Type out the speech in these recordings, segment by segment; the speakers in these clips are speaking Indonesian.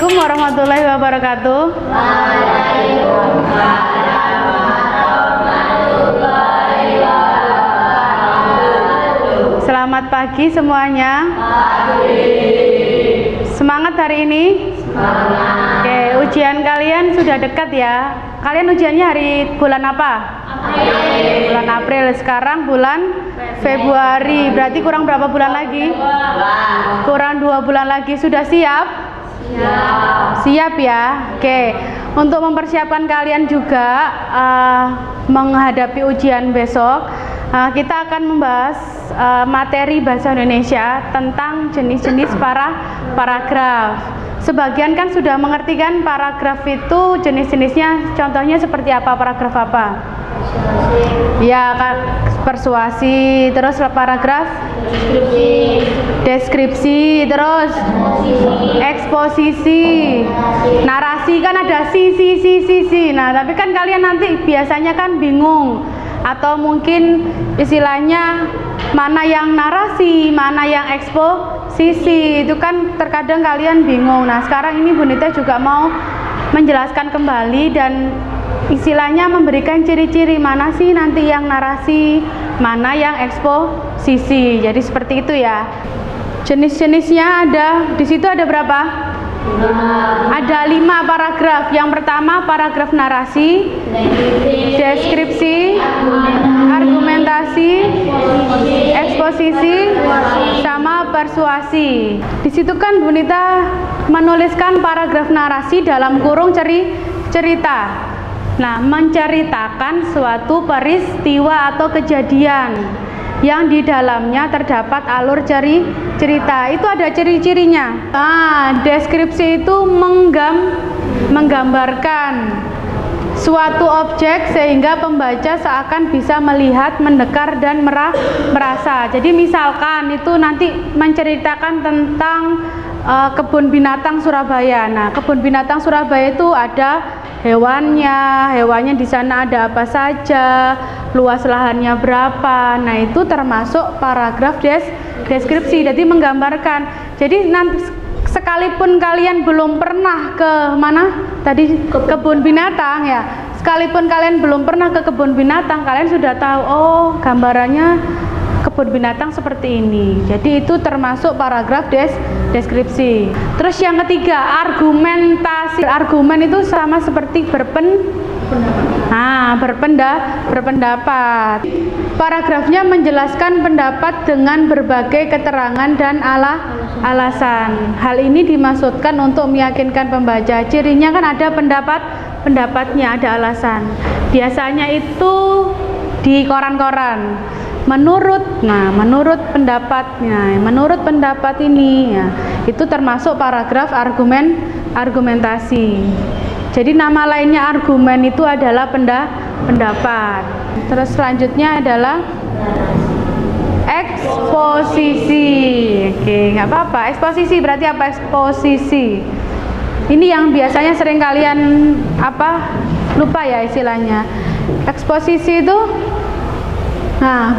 Assalamualaikum warahmatullahi wabarakatuh. Waalaikumsalam warahmatullahi wabarakatuh. Selamat pagi semuanya. Semangat hari ini? Semangat. Oke, ujian kalian sudah dekat ya. Kalian ujiannya hari bulan apa? April. Bulan April. Sekarang bulan Februari. Berarti kurang berapa bulan lagi? Kurang 2 bulan lagi. Sudah siap? Siap ya. Oke. Untuk mempersiapkan kalian juga menghadapi ujian besok, kita akan membahas materi bahasa Indonesia tentang jenis-jenis paragraf. Sebagian kan sudah mengerti kan paragraf itu jenis-jenisnya, contohnya seperti apa, paragraf apa? Ya, persuasi, terus paragraf deskripsi, terus eksposisi, narasi kan ada si. Nah, tapi kan kalian nanti biasanya kan bingung atau mungkin istilahnya mana yang narasi, mana yang eksposisi, itu kan terkadang kalian bingung. Nah, sekarang ini Bu Nita juga mau menjelaskan kembali dan istilahnya memberikan ciri-ciri mana sih nanti yang narasi, mana yang eksposisi. Jadi seperti itu ya. Jenis-jenisnya ada, di situ ada berapa? Ada 5 paragraf. Yang pertama paragraf narasi, deskripsi, argumentasi, eksposisi, sama persuasi. Di situ kan Bu Nita menuliskan paragraf narasi dalam kurung cerita. Nah, menceritakan suatu peristiwa atau kejadian yang di dalamnya terdapat alur cerita. Itu ada ciri-cirinya. Nah, deskripsi itu menggambarkan suatu objek sehingga pembaca seakan bisa melihat, mendengar, dan merasa. Jadi misalkan itu nanti menceritakan tentang kebun binatang Surabaya. Nah, kebun binatang Surabaya itu ada hewannya di sana ada apa saja, luas lahannya berapa. Nah, itu termasuk paragraf deskripsi. Jadi menggambarkan. Jadi nanti sekalipun kalian belum pernah ke mana tadi, kebun binatang ya, sekalipun kalian belum pernah ke kebun binatang, kalian sudah tahu, oh gambarannya kebun binatang seperti ini. Jadi itu termasuk paragraf deskripsi. Terus yang ketiga, argumentasi. Argumen itu sama seperti berpendapat. Paragrafnya menjelaskan pendapat dengan berbagai keterangan dan alasan. Hal ini dimaksudkan untuk meyakinkan pembaca. Cirinya kan ada pendapatnya, ada alasan. Biasanya itu di koran-koran. Menurut pendapat ini ya, itu termasuk paragraf argumentasi. Jadi nama lainnya argumen itu adalah pendapat. Terus selanjutnya adalah eksposisi. Oke, nggak apa-apa. Eksposisi berarti apa? Eksposisi ini yang biasanya sering kalian lupa ya istilahnya. Eksposisi itu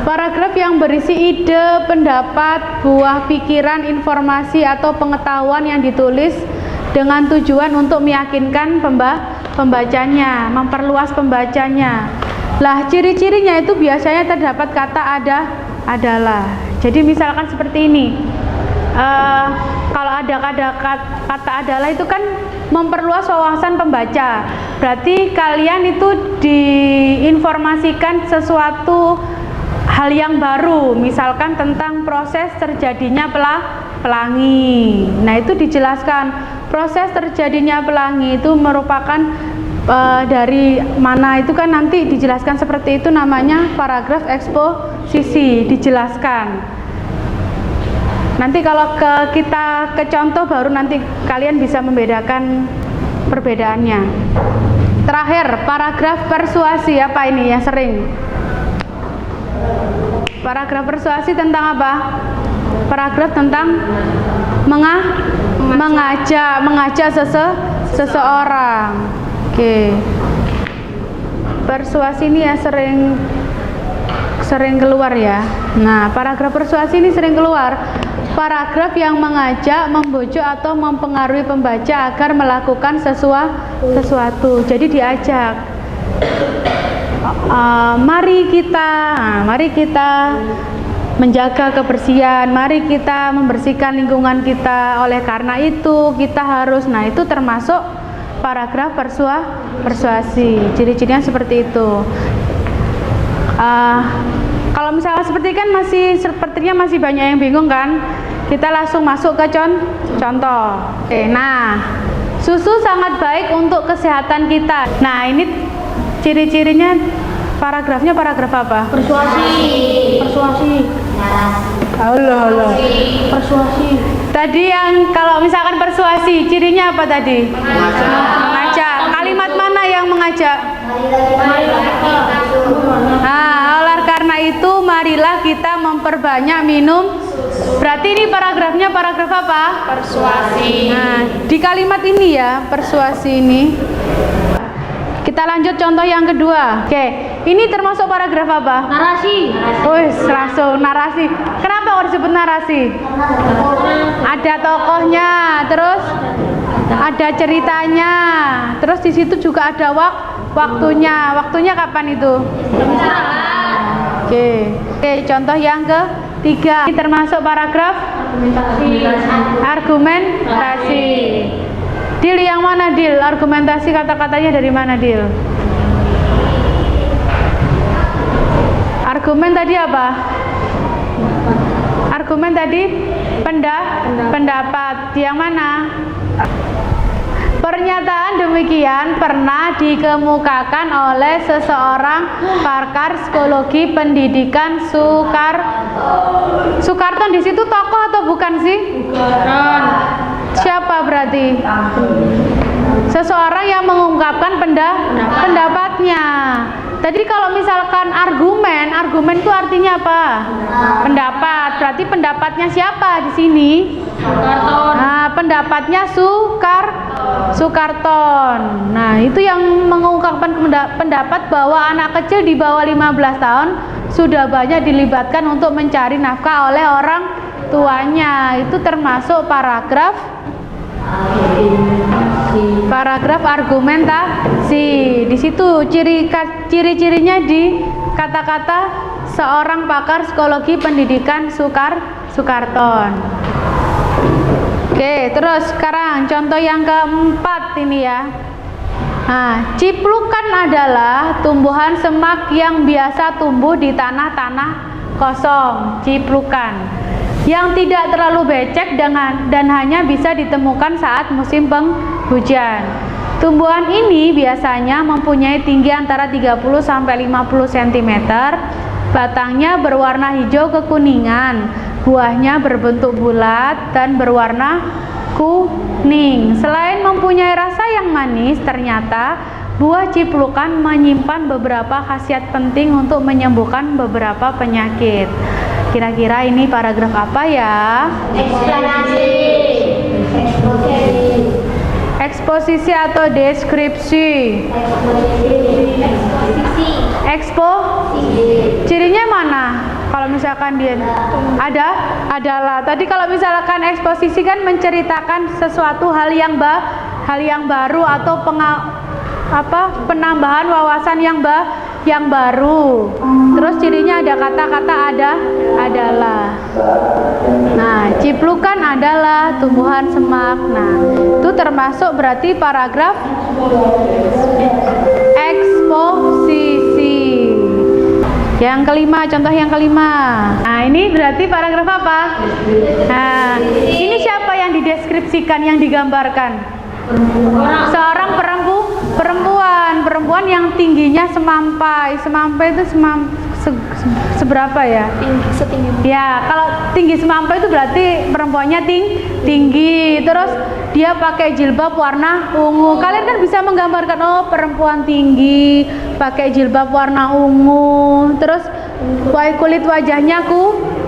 paragraf yang berisi ide, pendapat, buah pikiran, informasi atau pengetahuan yang ditulis dengan tujuan untuk meyakinkan pembacanya, memperluas pembacanya. Lah, ciri-cirinya itu biasanya terdapat kata adalah. Jadi misalkan seperti ini. Kalau ada kata adalah itu kan memperluas wawasan pembaca. Berarti kalian itu diinformasikan sesuatu hal yang baru, misalkan tentang proses terjadinya pelangi. Nah, itu dijelaskan proses terjadinya pelangi itu merupakan dari mana, itu kan nanti dijelaskan seperti itu, namanya paragraf eksposisi, dijelaskan. Nanti kalau kita ke contoh baru nanti kalian bisa membedakan perbedaannya. Terakhir, paragraf persuasi. Apa ini yang sering? Paragraf persuasi tentang apa? Paragraf tentang mengajak seseorang. Oke. Persuasi ini ya sering keluar ya. Nah, paragraf persuasi ini sering keluar. paragraf yang mengajak, membujuk atau mempengaruhi pembaca agar melakukan sesuatu. Jadi diajak. Mari kita menjaga kebersihan, mari kita membersihkan lingkungan kita. Oleh karena itu kita harus. Nah, itu termasuk paragraf persuasi. Ciri-cirinya seperti itu. Kalau misalnya seperti kan sepertinya masih banyak yang bingung kan? Kita langsung masuk ke contoh. Oke, nah, susu sangat baik untuk kesehatan kita. Nah, ini ciri-cirinya, paragrafnya paragraf apa? Persuasi. Allah. Persuasi. Tadi yang kalau misalkan persuasi, cirinya apa tadi? Mengajak. Kalimat mana yang mengajak? Oleh karena itu marilah kita memperbanyak minum. Berarti ini paragrafnya paragraf apa? Persuasi. Nah, di kalimat ini ya, persuasi ini. Kita lanjut contoh yang kedua. Oke, ini termasuk paragraf apa? Narasi. Langsung narasi. Kenapa kok disebut narasi? Ada tokohnya, terus ada ceritanya, terus di situ juga ada waktunya. Waktunya kapan itu? Oke, contoh yang ketiga. Ini termasuk paragraf argumentasi. Dil, yang mana Dil? Argumentasi kata-katanya dari mana Dil? Argumen tadi apa? Argumen tadi pendapat. Yang mana? Pernyataan demikian pernah dikemukakan oleh seseorang pakar psikologi pendidikan Soekarno. Di situ tokoh atau bukan sih? Bukan. Siapa berarti? Seseorang yang mengungkapkan pendapatnya. Tadi kalau misalkan argumen itu artinya apa? Pendapat. Berarti pendapatnya siapa di sini? Nah, pendapatnya Soekarno. Nah, itu yang mengungkapkan pendapat bahwa anak kecil di bawah 15 tahun sudah banyak dilibatkan untuk mencari nafkah oleh orang tuanya. Itu termasuk paragraf argumentasi. Di situ ciri-cirinya di kata-kata seorang pakar psikologi pendidikan Soekarno. Oke, terus sekarang contoh yang keempat ini ya. Nah, ciplukan adalah tumbuhan semak yang biasa tumbuh di tanah-tanah kosong. Ciplukan yang tidak terlalu becek dan hanya bisa ditemukan saat musim penghujan. Tumbuhan ini biasanya mempunyai tinggi antara 30 sampai 50 cm. Batangnya berwarna hijau kekuningan. Buahnya berbentuk bulat dan berwarna kuning. Selain mempunyai rasa yang manis, ternyata buah ciplukan menyimpan beberapa khasiat penting untuk menyembuhkan beberapa penyakit. Kira-kira ini paragraf apa ya? Eksposisi atau deskripsi? Cirinya mana? Kalau misalkan dia adalah tadi kalau misalkan eksposisi kan menceritakan sesuatu hal yang baru atau penambahan wawasan yang baru. Terus cirinya ada kata-kata adalah. Nah, ciplukan adalah tumbuhan semak. Nah, itu termasuk berarti paragraf eksposisi. Yang kelima, contoh yang kelima. Nah, ini berarti paragraf apa? Nah, ini siapa yang dideskripsikan, yang digambarkan? Seorang perempuan yang tingginya semampai. Semampai itu seberapa ya? Setinggi. Ya, kalau tinggi semampai itu berarti perempuannya tinggi. Terus dia pakai jilbab warna ungu. Kalian kan bisa menggambarkan, oh perempuan tinggi pakai jilbab warna ungu. Terus kulit wajahnya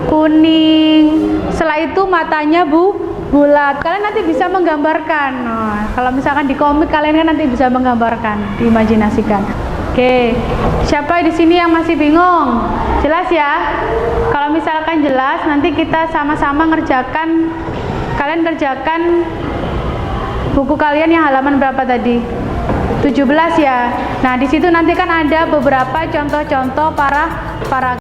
kuning. Setelah itu matanya bulat. Kalian nanti bisa menggambarkan. Nah, kalau misalkan di komik kalian kan nanti bisa menggambarkan, diimajinasikan. Oke, siapa di sini yang masih bingung? Jelas ya? Kalau misalkan jelas, nanti kita sama-sama ngerjakan. Kalian kerjakan buku kalian yang halaman berapa tadi? 17 ya. Nah, di situ nanti kan ada beberapa contoh-contoh paragraf